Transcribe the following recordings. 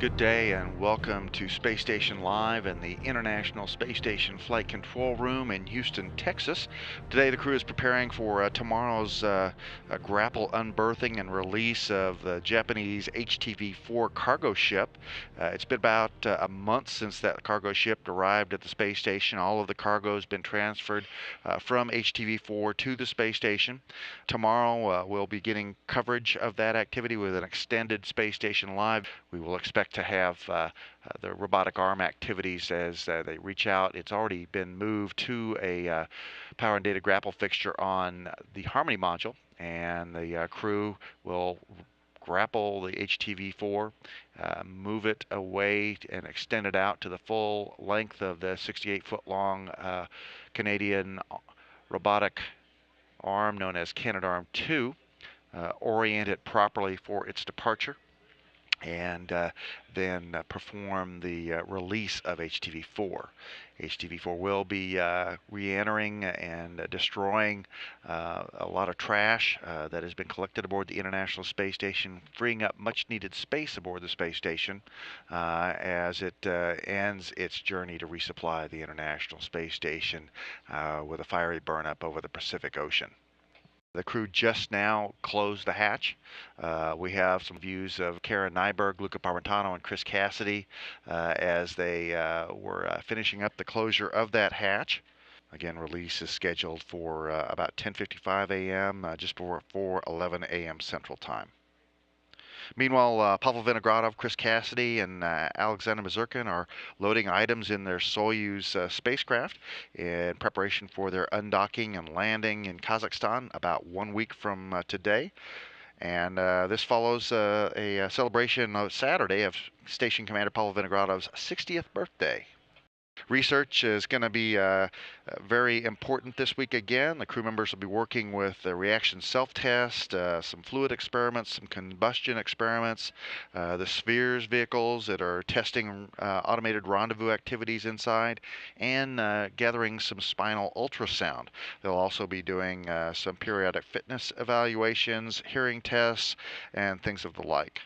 Good day and welcome to Space Station Live in the International Space Station Flight Control Room in Houston, Texas. Today the crew is preparing for tomorrow's grapple unberthing and release of the Japanese HTV-4 cargo ship. It's been about a month since that cargo ship arrived at the space station. All of the cargo has been transferred from HTV-4 to the space station. Tomorrow we'll be getting coverage of that activity with an extended Space Station Live. We will expect to have the robotic arm activities as they reach out. It's already been moved to a power and data grapple fixture on the Harmony module, and the crew will grapple the HTV-4, move it away and extend it out to the full length of the 68-foot-long Canadian robotic arm known as Canadarm2, orient it properly for its departure, and then perform the release of HTV-4. HTV-4 will be re-entering and destroying a lot of trash that has been collected aboard the International Space Station, freeing up much needed space aboard the space station as it ends its journey to resupply the International Space Station with a fiery burn-up over the Pacific Ocean. The crew just now closed the hatch. We have some views of Kara Nyberg, Luca Parmitano, and Chris Cassidy as they were finishing up the closure of that hatch. Again, release is scheduled for about 10:55 a.m., just before 4:11 a.m. Central Time. Meanwhile, Pavel Vinogradov, Chris Cassidy, and Alexander Mazurkin are loading items in their Soyuz spacecraft in preparation for their undocking and landing in Kazakhstan about 1 week from today. And this follows a celebration on Saturday of Station Commander Pavel Vinogradov's 60th birthday. Research is going to be very important this week again. The crew members will be working with the reaction self-test, some fluid experiments, some combustion experiments, the Spheres vehicles that are testing automated rendezvous activities inside, and gathering some spinal ultrasound. They'll also be doing some periodic fitness evaluations, hearing tests, and things of the like.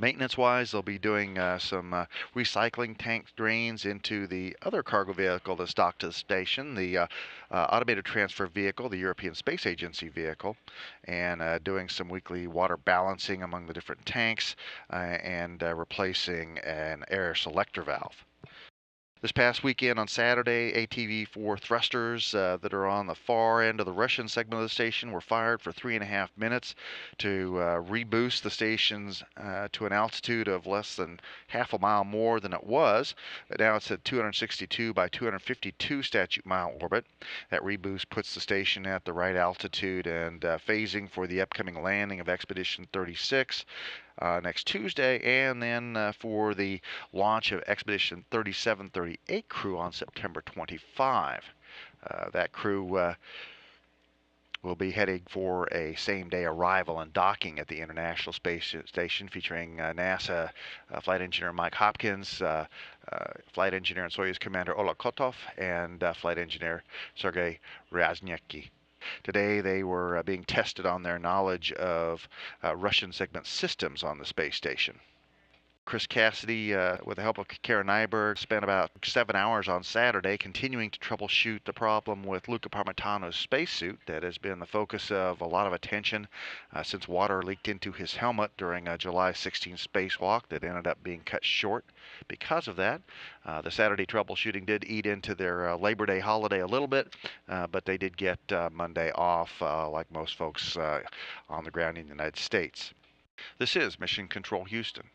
Maintenance-wise, they'll be doing some recycling tank drains into the other cargo vehicle that's docked to the station, the automated transfer vehicle, the European Space Agency vehicle, and doing some weekly water balancing among the different tanks and replacing an air selector valve. This past weekend on Saturday, ATV-4 thrusters that are on the far end of the Russian segment of the station were fired for 3.5 minutes to reboost the stations to an altitude of less than half a mile more than it was. But now it's at 262 by 252 statute mile orbit. That reboost puts the station at the right altitude and phasing for the upcoming landing of Expedition 36. Next Tuesday, and then for the launch of Expedition 3738 crew on September 25. That crew will be heading for a same-day arrival and docking at the International Space Station, featuring NASA Flight Engineer Mike Hopkins, Flight Engineer and Soyuz Commander Oleg Kotov, and Flight Engineer Sergei Ryaznyecki. Today they were being tested on their knowledge of Russian segment systems on the space station. Chris Cassidy, with the help of Kara Nyberg, spent about 7 hours on Saturday continuing to troubleshoot the problem with Luca Parmitano's spacesuit that has been the focus of a lot of attention since water leaked into his helmet during a July 16 spacewalk that ended up being cut short because of that. The Saturday troubleshooting did eat into their Labor Day holiday a little bit, but they did get Monday off like most folks on the ground in the United States. This is Mission Control Houston.